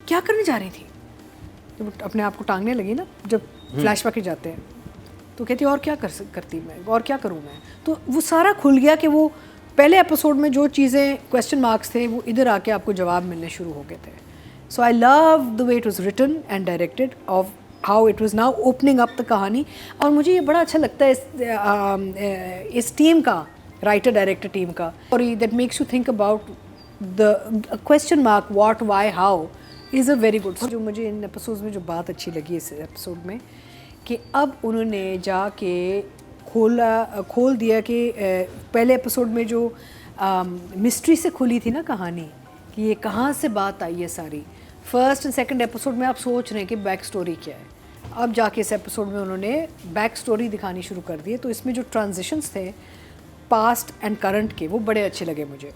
क्या करने जा रही थी? जब अपने आप को टांगने लगी ना, जब फ्लैशबैक जाते हैं तो कहती और क्या करती मैं, और क्या करूँ मैं। तो वो सारा खुल गया कि वो पहले एपिसोड में जो चीज़ें क्वेश्चन मार्क्स थे वो इधर आके आपको जवाब मिलने शुरू हो गए थे। So I love the way it was written and directed, of how it was now opening up the कहानी। और मुझे ये बड़ा अच्छा लगता है इस टीम का, राइटर डायरेक्टर टीम का, और that makes you think about the question mark what why how is a very good. जो मुझे इन एपिसोड्स में जो बात अच्छी लगी इस एपिसोड में, कि अब उन्होंने जाके खोल दिया कि पहले एपिसोड में जो मिस्ट्री से खुली थी ना कहानी, कि ये कहाँ से बात आई है सारी, फर्स्ट एंड सेकंड एपिसोड में आप सोच रहे हैं कि बैक स्टोरी क्या है। अब जाके इस एपिसोड में उन्होंने बैक स्टोरी दिखानी शुरू कर दी है। तो इसमें जो ट्रांजिशंस थे पास्ट एंड करंट के, वो बड़े अच्छे लगे मुझे।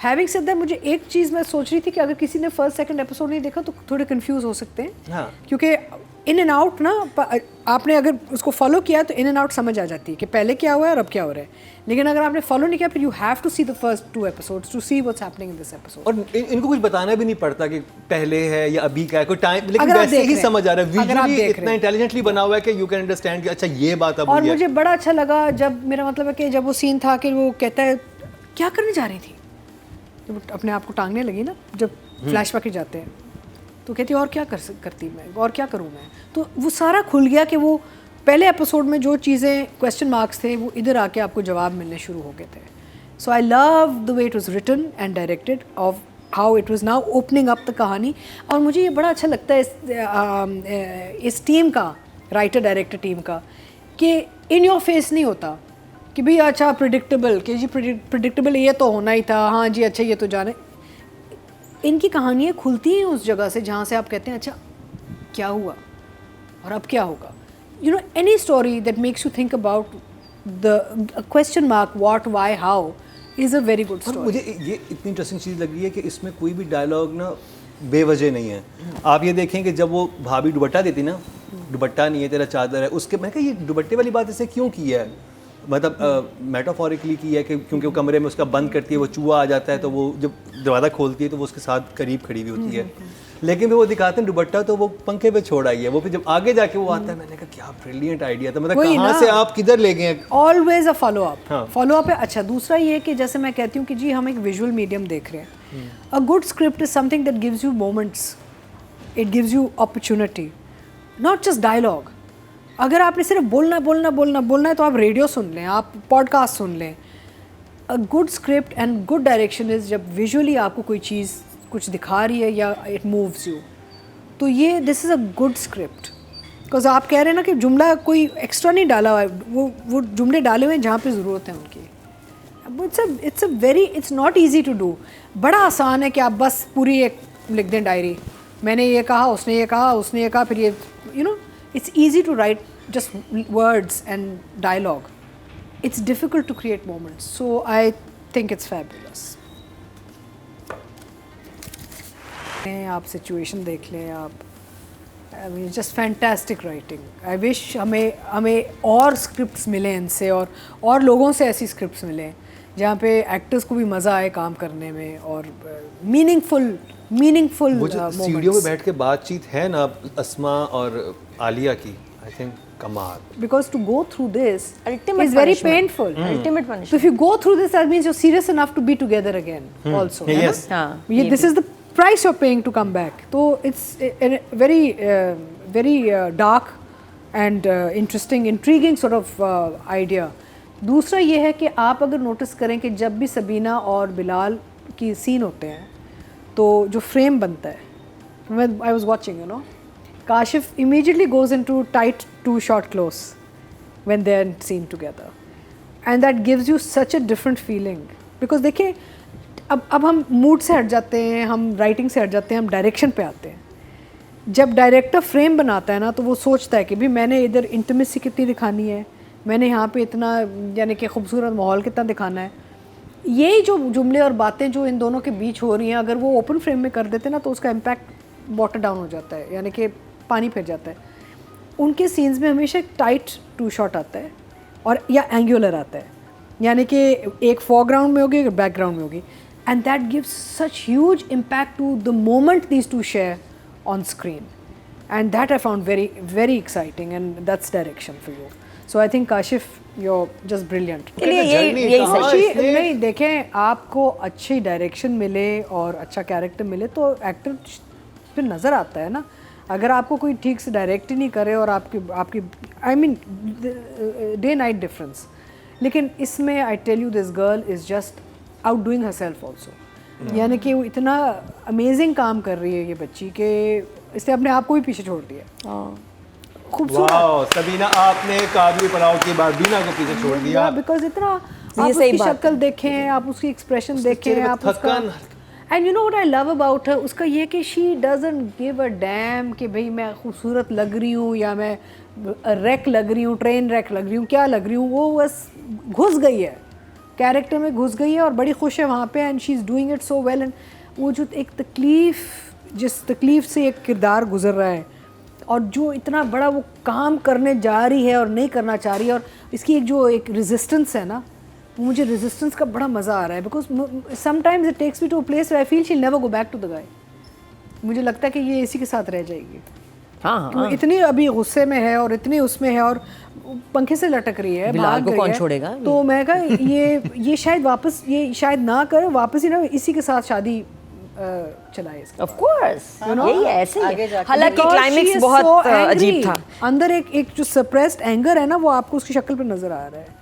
हैविंग सेड दैट, मुझे एक चीज़ मैं सोच रही थी कि अगर किसी ने फर्स्ट सेकंड एपिसोड नहीं देखा तो थोड़े कंफ्यूज हो सकते हैं। हाँ। क्योंकि इन एंड आउट ना, आपने अगर उसको फॉलो किया तो इन एंड आउट समझ आ जाती है कि पहले क्या हुआ है और अब क्या हो रहा है। लेकिन अगर आपने फॉलो नहीं किया, फिर you have to see the first 2 episodes to see what's happening in this episode. और इनको कुछ बताना भी नहीं पड़ता कि पहले है या अभी का है, कोई टाइम, लेकिन वैसे ही समझ आ रहा है, विजुअली इतना इंटेलिजेंटली बना हुआ है कि यू कैन अंडरस्टैंड कि अच्छा ये बात अब हुई है। और मुझे बड़ा अच्छा लगा जब, मेरा मतलब है कि जब वो सीन था कि वो कहता है क्या करने जा रही थी, जब अपने आप को टांगने लगी ना, जब फ्लैशबैक जाते हैं तो कहती और क्या करती मैं, और क्या करूँ मैं। तो वो सारा खुल गया कि वो पहले एपिसोड में जो चीज़ें क्वेश्चन मार्क्स थे वो इधर आके आपको जवाब मिलने शुरू हो गए थे। So I love the way it was written and directed, of how it was now opening up the कहानी। और मुझे ये बड़ा अच्छा लगता है इस टीम का, राइटर डायरेक्टर टीम का, कि इन योर फेस नहीं होता कि भाई अच्छा प्रिडिक्टेबल, कि जी प्रिडिक्टेबल ये तो होना ही था, हाँ जी अच्छा ये तो जाने। इनकी कहानियाँ खुलती हैं उस जगह से जहाँ से आप कहते हैं अच्छा क्या हुआ और अब क्या होगा। You know, any story that makes you think about the question mark what why how is a very good story. मुझे ये इतनी इंटरेस्टिंग चीज़ लग रही है कि इसमें कोई भी डायलॉग ना बेवजह नहीं है। आप ये देखें कि जब वो भाभी दुपट्टा देती ना, दुपट्टा नहीं है तेरा चादर है, उसके मैं कहा ये दुपट्टे वाली बात इसे क्यों की है, मतलब मेटाफोरिकली की है कि क्योंकि वो कमरे में उसका बंद करती है, वो चूहा आ जाता है तो वो जब दरवाज़ा खोलती है तो वो उसके साथ करीब खड़ी हुई होती है। लेकिन वो दिखाते हैं दुपट्टा तो वो पंखे पे छोड़ आई है, वो फिर जब आगे जाके वो आता है, मैंने कहा क्या ब्रिलियंट आइडिया था, मतलब कहाँ से आप किधर ले गए। Always a follow up, follow up है। अच्छा, दूसरा ये कि जैसे मैं कहती हूँ कि जी हम एक विजुअल मीडियम देख रहे हैं। A good script is something that gives you moments, it gives you opportunity, not just dialogue. अगर आपने सिर्फ बोलना है तो आप रेडियो सुन लें, आप पॉडकास्ट सुन लें। अ good script and good direction is जब विजुअली आपको कोई चीज़ कुछ दिखा रही है या इट मूव्स यू, तो ये this is a good script. Because आप कह रहे हैं ना कि जुमला कोई एक्स्ट्रा नहीं डाला हुआ है, वो जुमले डाले हुए हैं जहाँ पे ज़रूरत है उनकी। It's not easy to do. बड़ा आसान है कि आप बस पूरी एक लिख दें डायरी, मैंने ये कहा, उसने ये कहा, उसने ये कहा, फिर ये you know, it's easy to write just words and dialogue. It's difficult to create moments. So I think it's fabulous. आप सिचुएशन देख लें आप, I mean just fantastic writing. I wish हमें और स्क्रिप्ट्स मिलें इनसे, और लोगों से ऐसी स्क्रिप्ट्स मिलें जहाँ पे एक्टर्स को भी मज़ा आए काम करने में, और मीनिंगफुल सीढ़ियों में बैठ के बातचीत है ना अस्मा और आलिया की, आई थिंक कमाल। Because to go through this ultimate is very punishment. painful. Ultimate punishment. So if you go through this, that means you're serious enough to be together again. Also. Yes. This is the price you're paying to come back. So it's a very dark and interesting, intriguing sort of idea. दूसरा ये है कि आप अगर notice करें कि जब भी सबीना और बिलाल की सीन होते हैं तो जो फ्रेम बनता है, when I was watching, you know, Kashif immediately goes into tight 2-shot close when they are seen together, and that gives you such a different feeling. Because देखिए, अब हम मूड से हट जाते हैं, हम राइटिंग से हट जाते हैं, हम डायरेक्शन पे आते हैं। जब डायरेक्टर फ्रेम बनाता है ना, तो वो सोचता है कि भी मैंने इधर इंटीमेसी कितनी दिखानी है, मैंने यहाँ पे इतना यानी कि खूबसूरत माहौल कितना दिखाना है। यही जो जुमले और बातें जो इन दोनों के बीच हो रही हैं, अगर वो ओपन फ्रेम में कर देते ना तो उसका इम्पैक्ट वाटर डाउन हो जाता है, यानी कि पानी फिर जाता है। उनके सीन्स में हमेशा एक टाइट 2-shot आता है और या एंगुलर आता है, यानी कि एक फोरग्राउंड में होगी, एक बैकग्राउंड में होगी, and that gives such huge impact to the moment these two share on screen. And that I found very, very exciting, and that's direction for you. So I think Kashif, you're just brilliant. के लिए यही अच्छी नहीं देखें, आपको अच्छी direction मिले और अच्छा कैरेक्टर मिले तो एक्टर फिर नज़र आता है ना. अगर आपको कोई ठीक से डायरेक्ट ही नहीं करे और आपकी I mean day night difference. लेकिन इसमें I tell you this girl is just outdoing herself also. यानी कि वो इतना अमेजिंग काम कर रही है ये बच्ची के इसने अपने आप को भी पीछे छोड़ दिया. खूबसूरत. वाओ सबीना, आपने काबली पुलाव की बारबीना को पीछे छोड़ दिया. बिकॉज इतना आप उसकी शक्ल देखें, आप उसकी एक्सप्रेशन देखें, आप उसका and you know what I love about her, उसका ये कि she doesn't give a dam कि भाई मैं खूबसूरत लग रही हूँ या मैं रैक लग रही हूँ, ट्रेन रैक लग रही हूँ, क्या लग रही हूँ. वो बस घुस गई है कैरेक्टर में, घुस गई है और बड़ी खुश है वहाँ पे. And she is doing it so well. And वो जो एक तकलीफ़, जिस तकलीफ़ से एक किरदार गुजर रहा है और जो इतना बड़ा वो काम करने जा रही है और नहीं करना चाह रही है, और इसकी एक रेजिस्टेंस है ना, मुझे रेजिस्टेंस का बड़ा मज़ा आ रहा है. Because sometimes it takes me to a place where I feel she will never go back to the guy. मुझे लगता है कि ये इसी के साथ रह जाएगी. हाँ. इतनी अभी गुस्से में है और इतनी उसमें है और पंखे से लटक रही है, भाग को गई कौन है. छोड़ेगा. तो मैं कहा ये शायद वापस, ये शायद ना करे वापस ही ना इसी के साथ शादी चलाए. ऑफ कोर्स यही है, ऐसे ही है. हालांकि Because she क्लाइमेक्स is बहुत so angry. अजीब था. अंदर एक जो सप्रेस्ड एंगर है ना, वो आपको उसकी शक्ल पे नजर आ रहा है.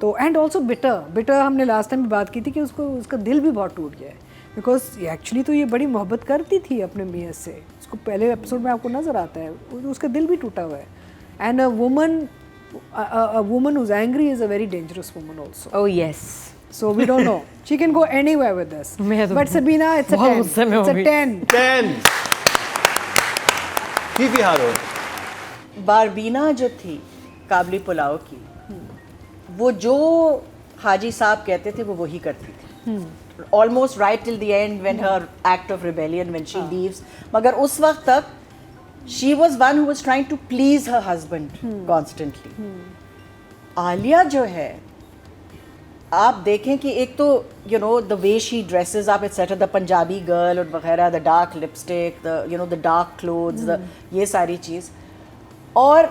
तो एंड ऑल्सो बिटर हमने लास्ट टाइम भी बात की थी कि उसका दिल भी बहुत टूट गया है. बिकॉज एक्चुअली तो ये बड़ी मोहब्बत करती थी अपने मियाँ से. उसको पहले एपिसोड में आपको नजर आता है उसका दिल भी टूटा हुआ है. And a woman who's angry is a very dangerous woman also. Oh yes. So we don't know. She can go anywhere with this. But Sabina, it's a 10. It's a 10. 10. Phi Phi हारो. बारबीना जो थी काबली पुलाव की, वो जो हाजी साहब कहते थे वो वही करती थी. Almost right till the end when her act of rebellion, when she leaves. मगर उस वक्त तक she was one who was trying to please her husband constantly. Alia जो है, आप देखें कि एक तो you know the way she dresses up etc, the Punjabi girl और वगैरह, the dark lipstick, the you know the dark clothes, the ये सारी चीज़. और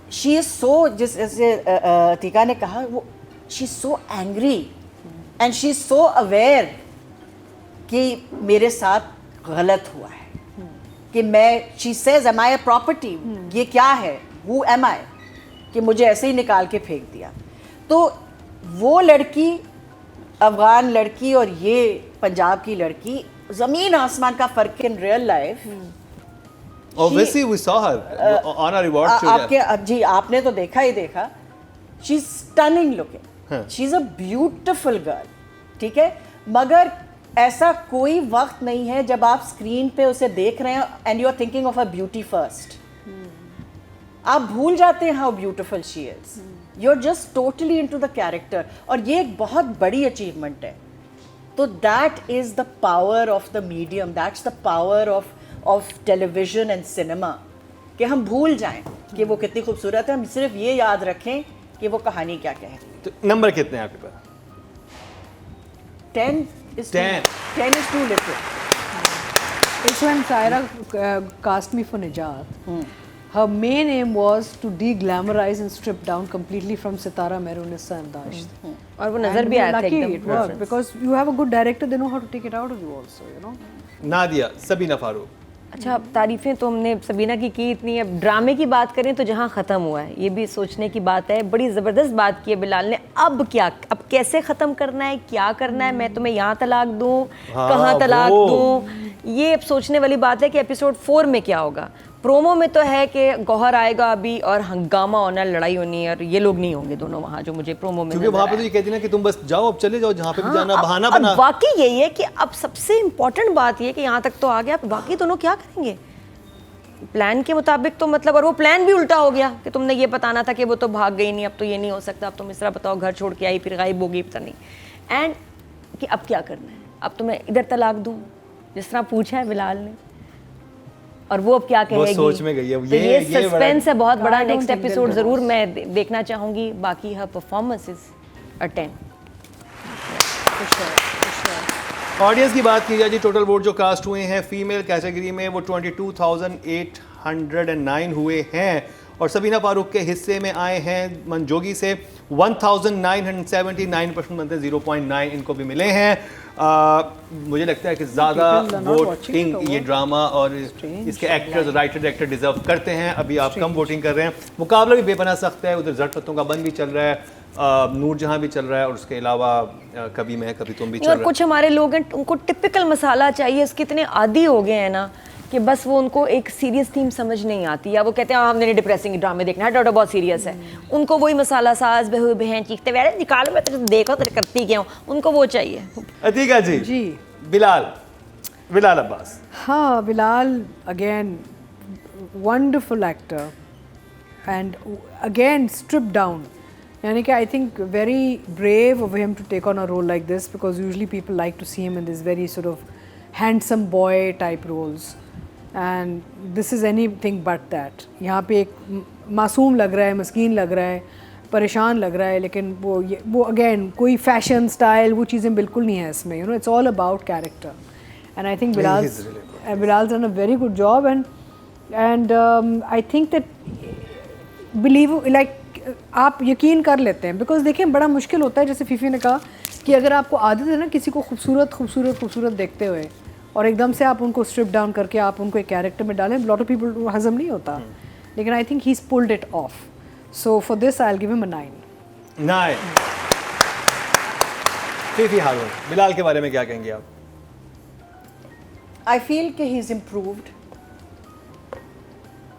she is so, जैसे अतीका ने कहा, वो she is so angry and she is so aware कि मेरे साथ गलत हुआ है, कि मैं, she says am I a property, ये क्या है, who am I, कि मुझे ऐसे ही निकाल के फेंक दिया. तो वो लड़की, अफगान लड़की और ये पंजाब की लड़की, ज़मीन आसमान का फ़र्क in real life. Obviously we saw her on a reward show. आपके जी आपने तो देखा ही देखा. She's stunning looking. She's a beautiful girl. ठीक है, मगर ऐसा कोई वक्त नहीं है जब आप स्क्रीन पे उसे देख रहे हैं and you are thinking of her beauty first. आप भूल जाते हैं how beautiful she is. You're just totally into the character. और ये एक बहुत बड़ी achievement है. तो that is the power of the medium. That's the power of television and cinema. कि हम भूल जाएं कि वो कितनी खूबसूरत है, हम सिर्फ ये याद रखें कि वो कहानी क्या कह रही है. तो नंबर कितने हैं आपके पास? 10 is 10. 10 is too little. It's when Saira cast me for Nijat. Her main aim was to de-glamorize and strip down completely from Sitara Mehroonissa and Dasht. और वो नजर भी आया था Lucky एकदम. it worked because you have a good director, they know how to take it out of you also, you know. Nadia, Sabina Farooq. अच्छा, तारीफ़ें तो हमने सबीना की इतनी. अब ड्रामे की बात करें तो जहाँ ख़त्म हुआ है, ये भी सोचने की बात है. बड़ी ज़बरदस्त बात की है बिलाल ने. अब क्या, अब कैसे ख़त्म करना है, क्या करना है, मैं तुम्हें यहाँ तलाक दूँ, कहाँ तलाक दूँ, ये अब सोचने वाली बात है कि एपिसोड 4 में क्या होगा. प्रोमो में तो है कि गौहर आएगा अभी और हंगामा होना, लड़ाई होनी है, और ये लोग नहीं होंगे दोनों वहाँ, जो मुझे प्रोमो में क्योंकि वहाँ पे तो ये कहती ना कि तुम बस जाओ, अब चले जाओ जहाँ पे भी जाना, बहाना बना. वाकई यही है कि अब सबसे इम्पोर्टेंट बात ये कि यहाँ तक तो आ गया, अब बाकी दोनों क्या करेंगे प्लान के मुताबिक. तो मतलब, और वो प्लान भी उल्टा हो गया कि तुमने ये बताना था कि वो तो भाग गई नहीं, अब तो ये नहीं हो सकता, अब तुम इस तरह बताओ घर छोड़ के आई फिर गायब हो गई, पता नहीं. एंड कि अब क्या करना है, अब तो मैं इधर तलाक दूँ जिस तरह पूछा है बिलाल ने, और वो अब क्या कहेगी. वो सोच में गई है. तो ये सस्पेंस है बहुत बड़ा. नेक्स्ट एपिसोड ज़रूर मैं देखना चाहूँगी. बाकी हर परफॉर्मेंस इज अ 10. ऑडियंस की बात की जाए जी, टोटल वोट जो कास्ट हुए हैं फीमेल कैटेगरी में वो 22,809 हुए हैं और सबीना फारूक के हिस्से में आए हैं मनजोगी से 1,979% बनते 0.9 इनको भी मिले हैं। मुझे लगता है कि ज़्यादा People are not watching voting the ये vote. ड्रामा और इसके एक्टर्स राइटर डायरेक्टर डिजर्व करते हैं। अभी आप कम वोटिंग कर रहे हैं, मुकाबला भी बेपनाह सख्त है। उधर जट पत्तों का बंद भी चल रहा है, नूर जहां भी चल रहा है और उसके अलावा कभी मैं कभी तुम भी चल और रहा कुछ हमारे लोग हैं उनको टिपिकल मसाला चाहिए, इसके इतने आदी हो गए हैं ना कि बस वो उनको एक सीरियस थीम समझ नहीं आती, या वो कहते हैं हमने डिप्रेसिंग ड्रामे देखना है, डॉटर बहुत सीरियस है, उनको वही मसाला सास बहू बहन चीखते हुए निकालो मैं तो देखो तो करती क्या हूँ, उनको वो चाहिए। अतीका जी, जी बिलाल अब्बास। हाँ, Bilal again wonderful actor and again strip down, यानी कि I think very brave of him to take on a role like this because usually people like to see him in this very sort of handsome boy type roles and this is anything but that. यहाँ पे एक मासूम लग रहा है, मस्कीन लग रहा है, परेशान लग रहा है, लेकिन वो अगेन कोई फैशन स्टाइल वो चीज़ें बिल्कुल नहीं है इसमें, you know it's all about character and I think Bilal's done a very good job and I think that आप यकीन कर लेते हैं बिकॉज देखिए बड़ा मुश्किल होता है, जैसे फीफी ने कहा कि अगर आपको आदत है ना किसी को खूबसूरत देखते हुए और एकदम से आप उनको स्ट्रिप डाउन करके आप उनको एक कैरेक्टर में डालें, लॉट ऑफ पीपल हजम नहीं होता, लेकिन I think he is pulled it off, so for this I will give him a 9। Fifi Haroon, Bilal के बारे में क्या कहेंगे आप? आई फील कि ही इज़ इम्प्रूव्ड।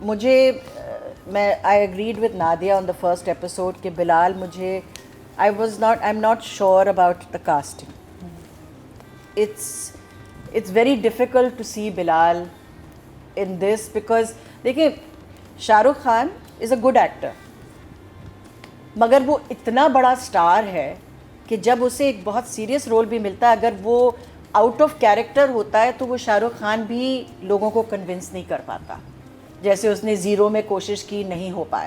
मुझे I agreed with Nadia on the first episode कि बिलाल मुझे I am not sure about the casting. It's very difficult to see Bilal in this because देखिए Shahrukh Khan is a good actor, मगर वो इतना बड़ा स्टार है कि जब उसे एक बहुत सीरियस रोल भी मिलता है, अगर वो आउट ऑफ कैरेक्टर होता है तो वो शाहरुख खान भी लोगों को कन्विंस नहीं कर पाता, जैसे उसने ज़ीरो में कोशिश की, नहीं हो पाया।